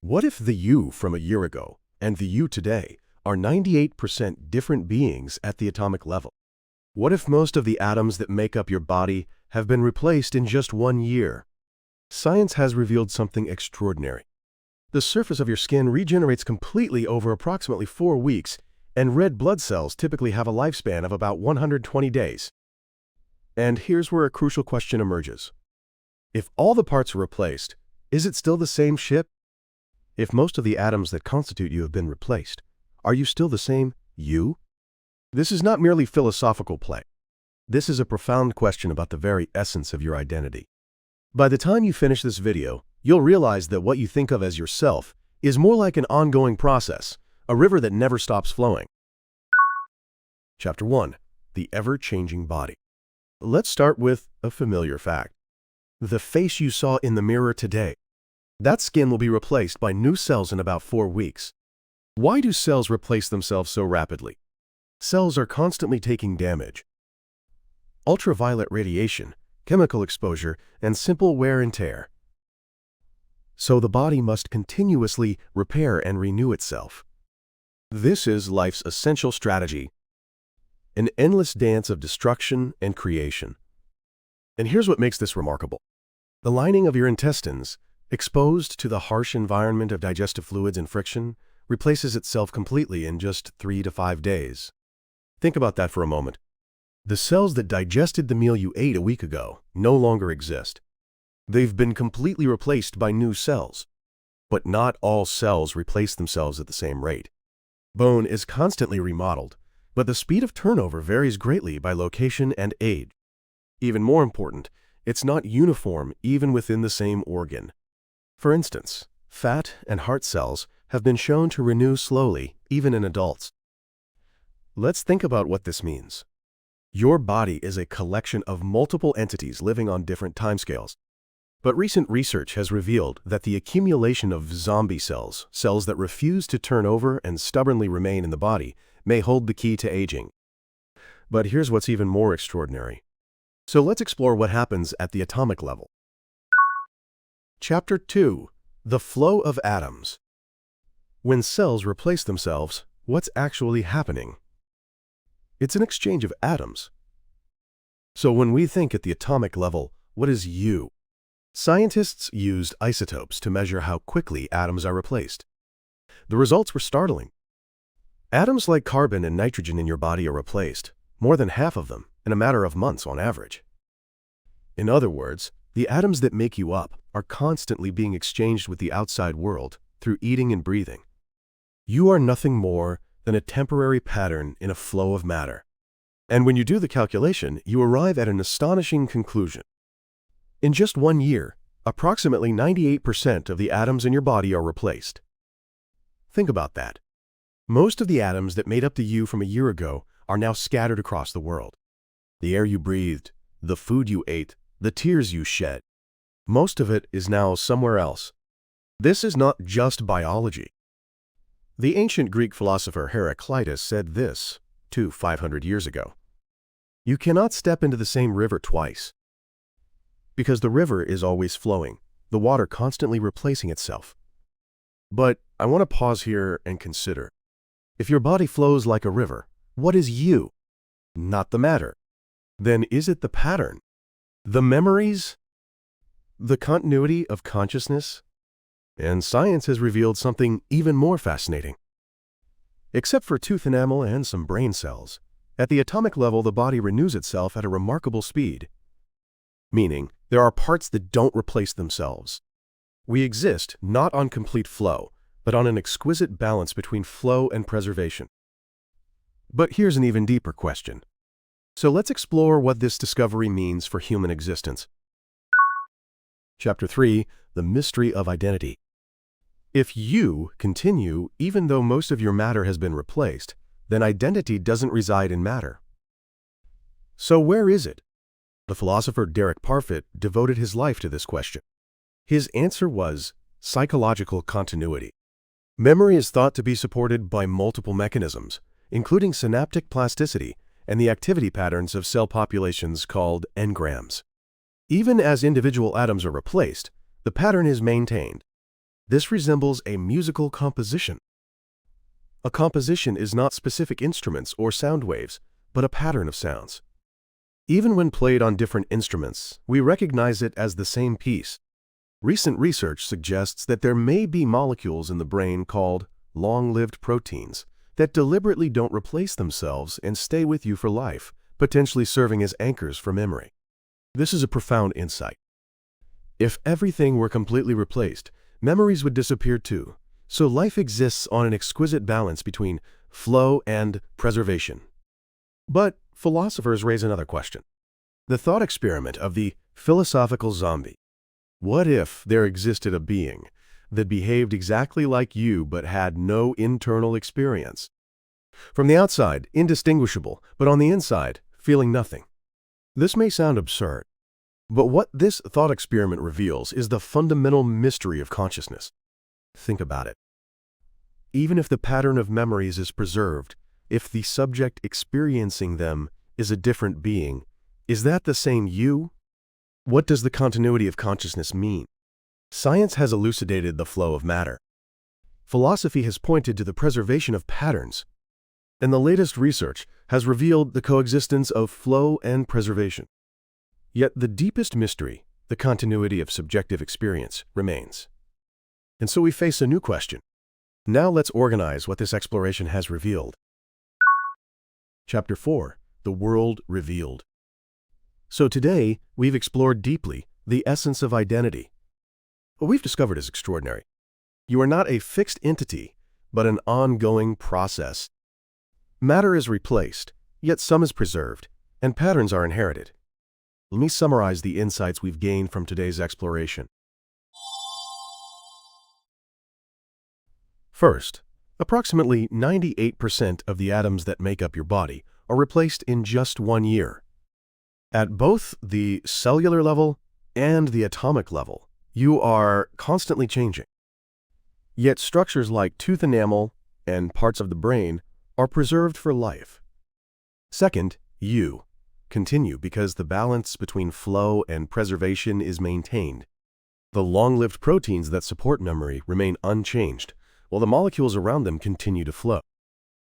What if the you from a year ago and the you today are 98% different beings at the atomic level? What if most of the atoms that make up your body have been replaced in just 1 year? Science has revealed something extraordinary. The surface of your skin regenerates completely over approximately 4 weeks, and red blood cells typically have a lifespan of about 120 days. And here's where a crucial question emerges. If all the parts are replaced, is it still the same ship? If most of the atoms that constitute you have been replaced, are you still the same you? This is not merely philosophical play. This is a profound question about the very essence of your identity. By the time you finish this video, you'll realize that what you think of as yourself is more like an ongoing process, a river that never stops flowing. Chapter 1. The Ever-Changing Body. Let's start with a familiar fact. The face you saw in the mirror today. That skin will be replaced by new cells in about 4 weeks. Why do cells replace themselves so rapidly? Cells are constantly taking damage. Ultraviolet radiation, chemical exposure, and simple wear and tear. So the body must continuously repair and renew itself. This is life's essential strategy, an endless dance of destruction and creation. And here's what makes this remarkable. The lining of your intestines, exposed to the harsh environment of digestive fluids and friction, replaces itself completely in just 3 to 5 days. Think about that for a moment. The cells that digested the meal you ate a week ago no longer exist. They've been completely replaced by new cells. But not all cells replace themselves at the same rate. Bone is constantly remodeled, but the speed of turnover varies greatly by location and age. Even more important, it's not uniform even within the same organ. For instance, fat and heart cells have been shown to renew slowly, even in adults. Let's think about what this means. Your body is a collection of multiple entities living on different timescales. But recent research has revealed that the accumulation of zombie cells, cells that refuse to turn over and stubbornly remain in the body, may hold the key to aging. But here's what's even more extraordinary. So let's explore what happens at the atomic level. Chapter 2. The Flow of Atoms. When cells replace themselves, what's actually happening? It's an exchange of atoms. So when we think at the atomic level, what is you? Scientists used isotopes to measure how quickly atoms are replaced. The results were startling. Atoms like carbon and nitrogen in your body are replaced, more than half of them, in a matter of months on average. In other words, the atoms that make you up are constantly being exchanged with the outside world through eating and breathing. You are nothing more than a temporary pattern in a flow of matter. And when you do the calculation, you arrive at an astonishing conclusion. In just 1 year, approximately 98% of the atoms in your body are replaced. Think about that. Most of the atoms that made up the you from a year ago are now scattered across the world. The air you breathed, the food you ate, the tears you shed. Most of it is now somewhere else. This is not just biology. The ancient Greek philosopher Heraclitus said this 500 years ago. You cannot step into the same river twice. Because the river is always flowing, the water constantly replacing itself. But I want to pause here and consider. If your body flows like a river, what is you? Not the matter. Then is it the pattern? The memories? The continuity of consciousness? And science has revealed something even more fascinating. Except for tooth enamel and some brain cells, at the atomic level the body renews itself at a remarkable speed. Meaning, there are parts that don't replace themselves. We exist not on complete flow, but on an exquisite balance between flow and preservation. But here's an even deeper question. So let's explore what this discovery means for human existence. Chapter 3. The Mystery of Identity. If you continue even though most of your matter has been replaced, then identity doesn't reside in matter. So where is it? The philosopher Derek Parfit devoted his life to this question. His answer was psychological continuity. Memory is thought to be supported by multiple mechanisms, including synaptic plasticity and the activity patterns of cell populations called engrams. Even as individual atoms are replaced, the pattern is maintained. This resembles a musical composition. A composition is not specific instruments or sound waves, but a pattern of sounds. Even when played on different instruments, we recognize it as the same piece. Recent research suggests that there may be molecules in the brain called long-lived proteins that deliberately don't replace themselves and stay with you for life, potentially serving as anchors for memory. This is a profound insight. If everything were completely replaced, memories would disappear too. So life exists on an exquisite balance between flow and preservation. But philosophers raise another question. The thought experiment of the philosophical zombie. What if there existed a being that behaved exactly like you but had no internal experience? From the outside, indistinguishable, but on the inside, feeling nothing. This may sound absurd, but what this thought experiment reveals is the fundamental mystery of consciousness. Think about it. Even if the pattern of memories is preserved, if the subject experiencing them is a different being, is that the same you? What does the continuity of consciousness mean? Science has elucidated the flow of matter. Philosophy has pointed to the preservation of patterns. And the latest research has revealed the coexistence of flow and preservation. Yet the deepest mystery, the continuity of subjective experience, remains. And so we face a new question. Now let's organize what this exploration has revealed. Chapter 4. The World Revealed. So today, we've explored deeply the essence of identity. What we've discovered is extraordinary. You are not a fixed entity, but an ongoing process. Matter is replaced, yet some is preserved, and patterns are inherited. Let me summarize the insights we've gained from today's exploration. First, approximately 98% of the atoms that make up your body are replaced in just 1 year. At both the cellular level and the atomic level, you are constantly changing. Yet structures like tooth enamel and parts of the brain are preserved for life. Second, you continue because the balance between flow and preservation is maintained. The long-lived proteins that support memory remain unchanged, while the molecules around them continue to flow.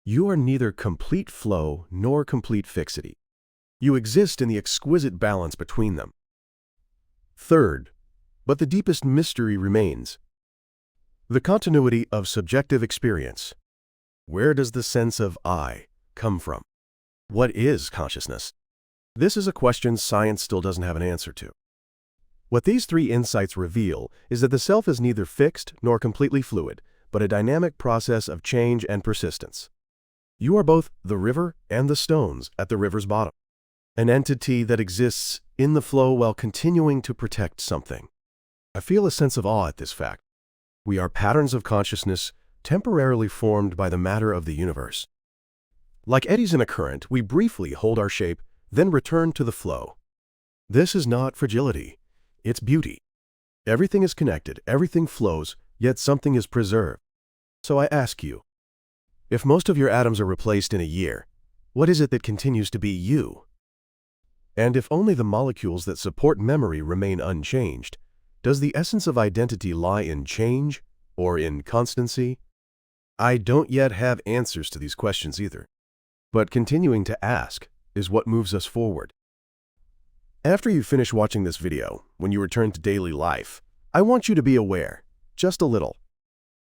You are neither complete flow nor complete fixity. You exist in the exquisite balance between them. Third, but the deepest mystery remains. The continuity of subjective experience. Where does the sense of I come from? What is consciousness? This is a question science still doesn't have an answer to. What these three insights reveal is that the self is neither fixed nor completely fluid, but a dynamic process of change and persistence. You are both the river and the stones at the river's bottom, an entity that exists in the flow while continuing to protect something. I feel a sense of awe at this fact. We are patterns of consciousness temporarily formed by the matter of the universe. Like eddies in a current, we briefly hold our shape, then return to the flow. This is not fragility, it's beauty. Everything is connected, everything flows, yet something is preserved. So I ask you, if most of your atoms are replaced in a year, what is it that continues to be you? And if only the molecules that support memory remain unchanged, does the essence of identity lie in change or in constancy? I don't yet have answers to these questions either, but continuing to ask is what moves us forward. After you finish watching this video, when you return to daily life, I want you to be aware, just a little.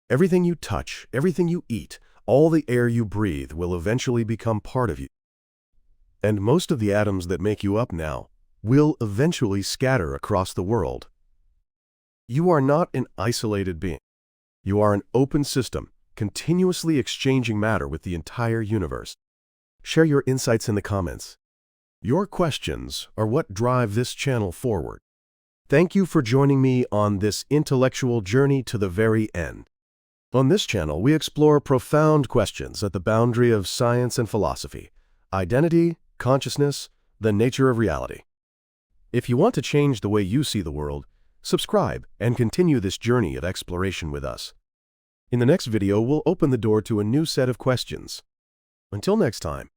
Everything you touch, everything you eat, all the air you breathe will eventually become part of you. And most of the atoms that make you up now will eventually scatter across the world. You are not an isolated being. You are an open system, continuously exchanging matter with the entire universe. Share your insights in the comments. Your questions are what drive this channel forward. Thank you for joining me on this intellectual journey to the very end. On this channel, we explore profound questions at the boundary of science and philosophy, identity, consciousness, the nature of reality. If you want to change the way you see the world, subscribe and continue this journey of exploration with us. In the next video, we'll open the door to a new set of questions. Until next time.